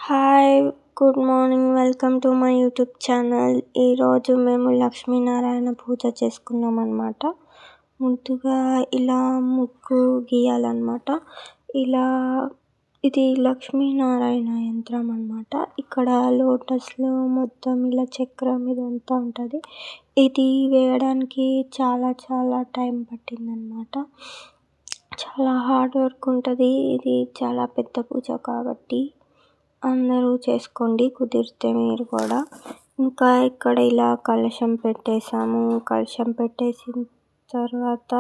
Hi good morning welcome to my YouTube channel. ఈరోజు మేము లక్ష్మీనారాయణ పూజ చేసుకున్నాం అన్నమాట. ముందుగా ఇలా ముగ్గు గీయాలన్నమాట. ఇలా ఇది లక్ష్మీనారాయణ యంత్రం అన్నమాట. ఇక్కడ లోటస్లో మొత్తం ఇలా చక్రం ఇదంతా ఉంటుంది. ఇది వేయడానికి చాలా టైం పట్టిందన్నమాట. చాలా హార్డ్ వర్క్ ఉంటుంది. ఇది చాలా పెద్ద పూజ కాబట్టి అందరూ చేసుకోండి కుదిరితే మీరు కూడా. ఇంకా ఇక్కడ ఇలా కలశం పెట్టేసాము. కలశం పెట్టేసిన తర్వాత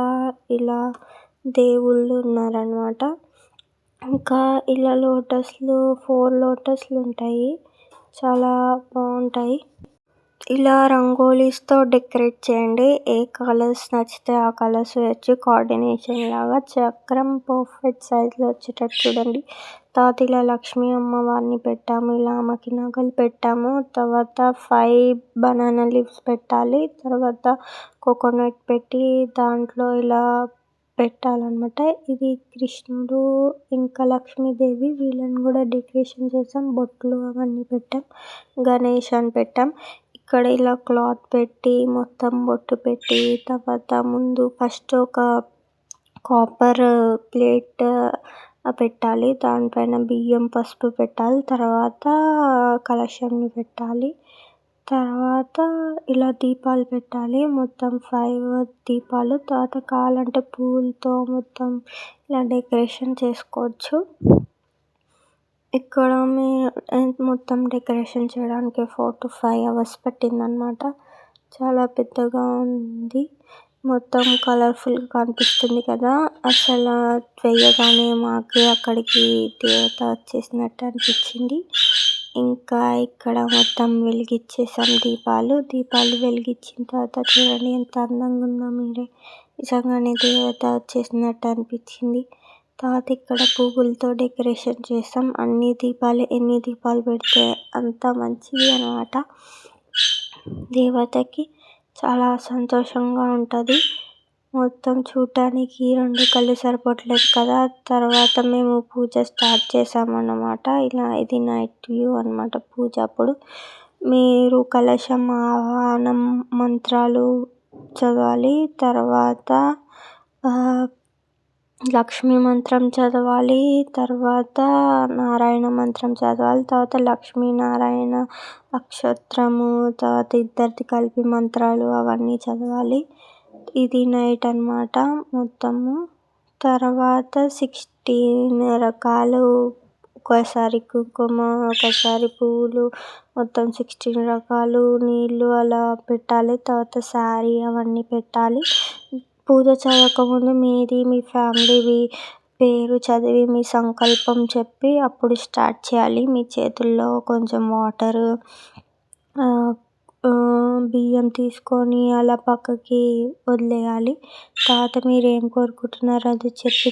ఇలా దేవుళ్ళు ఉన్నారనమాట. ఇంకా ఇలా లోటస్లు 4 లోటస్లు ఉంటాయి, చాలా బాగుంటాయి. ఇలా రంగోలీస్తో డెకరేట్ చేయండి. ఏ కలర్స్ నచ్చితే ఆ కలర్స్ వేయచ్చు. కోఆర్డినేషన్ లాగా చక్రం పర్ఫెక్ట్ సైజులో వచ్చేటట్టు చూడండి. తర్వాత ఇలా లక్ష్మీ అమ్మవారిని పెట్టాము. ఇలా ఆమెకి నగలు పెట్టాము. తర్వాత 5 బనానా లీవ్స్ పెట్టాలి. తర్వాత కోకోనట్ పెట్టి దాంట్లో ఇలా పెట్టాలన్నమాట. ఇది కృష్ణుడు ఇంకా లక్ష్మీదేవి వీళ్ళని కూడా డెకరేషన్ చేసాం. బొట్లు అవన్నీ పెట్టాం. గణేష్ అని పెట్టాం. ఇక్కడ ఇలా క్లాత్ పెట్టి మొత్తం బొట్టు పెట్టి తర్వాత ముందు ఫస్ట్ ఒక కాపర్ ప్లేట్ పెట్టాలి. దానిపైన బియ్యం పసుపు పెట్టాలి. తర్వాత కలశంని పెట్టాలి. తర్వాత ఇలా దీపాలు పెట్టాలి. మొత్తం 5 దీపాలు. తర్వాత కావాలంటే పూలతో మొత్తం ఇలా డెకరేషన్ చేసుకోవచ్చు. ఇక్కడ మొత్తం డెకరేషన్ చేయడానికి 4 to 5 hours పట్టిందనమాట. చాలా పెద్దగా ఉంది. మొత్తం కలర్ఫుల్గా కనిపిస్తుంది కదా. అసలు వేయగానే మాకు అక్కడికి దేవత వచ్చేసినట్టు అనిపించింది. ఇంకా ఇక్కడ మొత్తం వెలిగించేసాం దీపాలు వెలిగించిన తర్వాత చూడండి ఎంత అందంగా ఉందో. మీరే నిజంగానే దేవత వచ్చేసినట్టు అనిపించింది. తర్వాత ఇక్కడ పువ్వులతో డెకరేషన్ చేసాం. ఎన్ని దీపాలు పెడితే అంత మంచిది అన్నమాట. దేవతకి చాలా సంతోషంగా ఉంటుంది. మొత్తం చూడటానికి 2 కళ్ళు సరిపోవట్లేదు కదా. తర్వాత మేము పూజ స్టార్ట్ చేసామన్నమాట. ఇది నైట్ వ్యూ అన్నమాట పూజ అప్పుడు. మీరు కలశం ఆహ్వానం మంత్రాలు చదవాలి. తర్వాత లక్ష్మీ మంత్రం చదవాలి. తర్వాత నారాయణ మంత్రం చదవాలి. తర్వాత లక్ష్మీనారాయణ అక్షత్రము, తర్వాత ఇద్దరిది కలిపి మంత్రాలు అవన్నీ చదవాలి. ఇది నైట్ అన్నమాట మొత్తము. తర్వాత 16 రకాలు, ఒకసారి కుంకుమ, ఒకసారి పువ్వులు, మొత్తం 16 రకాలు నీళ్ళు అలా పెట్టాలి. తర్వాత శారీ అవన్నీ పెట్టాలి. పూజ చదవకముందు మీది మీ ఫ్యామిలీవి పేరు చదివి మీ సంకల్పం చెప్పి అప్పుడు స్టార్ట్ చేయాలి. మీ చేతుల్లో కొంచెం వాటర్ బియ్యం తీసుకొని అలా పక్కకి వదిలేయాలి. తర్వాత మీరు ఏం కోరుకుంటున్నారో అది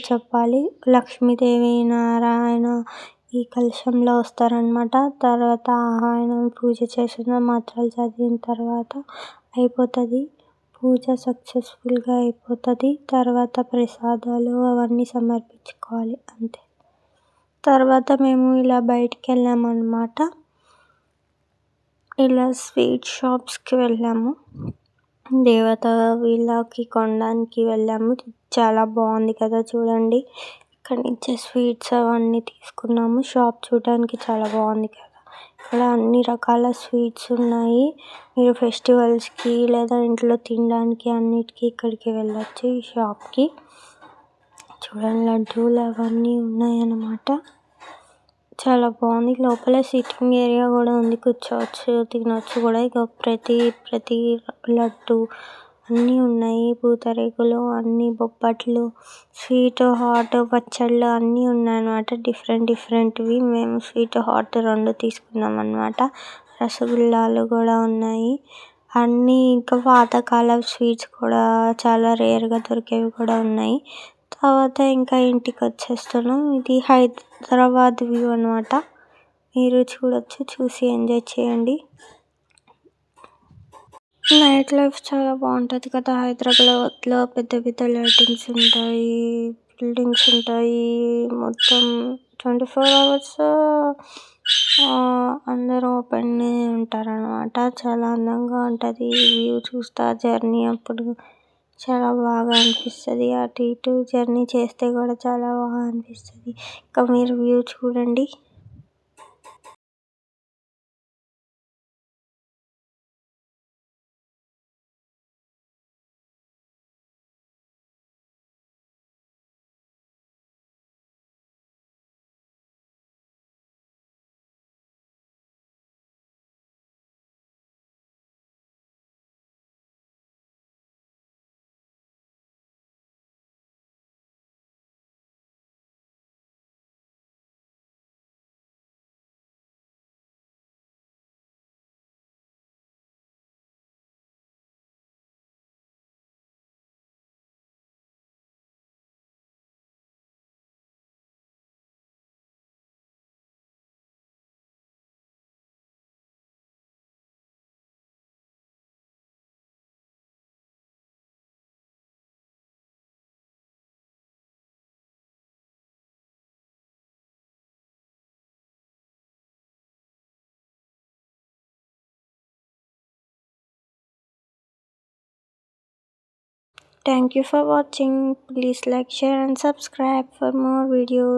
చెప్పాలి. లక్ష్మీదేవి నారాయణ ఈ కలశంలో వస్తారనమాట. తర్వాత ఆహ్వానం పూజ చేసిన మంత్రాలు చదివిన తర్వాత అయిపోతుంది. పూజ సక్సెస్ఫుల్గా అయిపోతుంది. తర్వాత ప్రసాదాలు అవన్నీ సమర్పించుకోవాలి అంతే. తర్వాత మేము ఇలా బయటికి వెళ్ళామన్నమాట. ఇలా స్వీట్ షాప్స్కి వెళ్ళాము. దేవత వీళ్ళకి కొనడానికి వెళ్ళాము. చాలా బాగుంది కదా చూడండి. ఇక్కడి నుంచి స్వీట్స్ అవన్నీ తీసుకున్నాము. షాప్ చూడడానికి చాలా బాగుంది కదా. ఇక్కడ అన్ని రకాల స్వీట్స్ ఉన్నాయి. మీరు ఫెస్టివల్స్కి లేదా ఇంట్లో తినడానికి అన్నిటికీ ఇక్కడికి వెళ్ళొచ్చు ఈ షాప్కి. చూడండి లడ్డూలు అవన్నీ ఉన్నాయన్నమాట. చాలా బాగుంది. లోపల సిట్టింగ్ ఏరియా కూడా ఉంది. కూర్చోవచ్చు, తినవచ్చు కూడా. ఇక ప్రతి లడ్డు అన్నీ ఉన్నాయి. పూతరేకులు అన్నీ, బొబ్బట్లు, స్వీట్ హాట్ పచ్చళ్ళు అన్నీ ఉన్నాయన్నమాట. డిఫరెంట్వి. మేము స్వీట్ హాట్ 2 తీసుకున్నాం అన్నమాట. రసగుల్లాలు కూడా ఉన్నాయి అన్నీ. ఇంకా పాతకాలం స్వీట్స్ కూడా చాలా రేర్గా దొరికేవి కూడా ఉన్నాయి. తర్వాత ఇంకా ఇంటికి వచ్చేస్తున్నాం. ఇది హైదరాబాద్ వ్యూ అన్నమాట. మీరు చూడొచ్చు, చూసి ఎంజాయ్ చేయండి. నైట్ లైఫ్ చాలా బాగుంటుంది కదా. హైదరాబాద్లో పెద్ద లైటింగ్స్ ఉంటాయి, బిల్డింగ్స్ ఉంటాయి. మొత్తం 24 hours అందరూ ఓపెన్‌గా ఉంటారనమాట. చాలా అందంగా ఉంటది. వ్యూ చూస్తా జర్నీ అప్పుడు చాలా బాగా అనిపిస్తది. అటు ఇటు జర్నీ చేస్తే కూడా చాలా బాగా అనిపిస్తది. ఇంకా మీరు వ్యూ చూడండి. Thank you for watching. Please like, share and subscribe for more videos.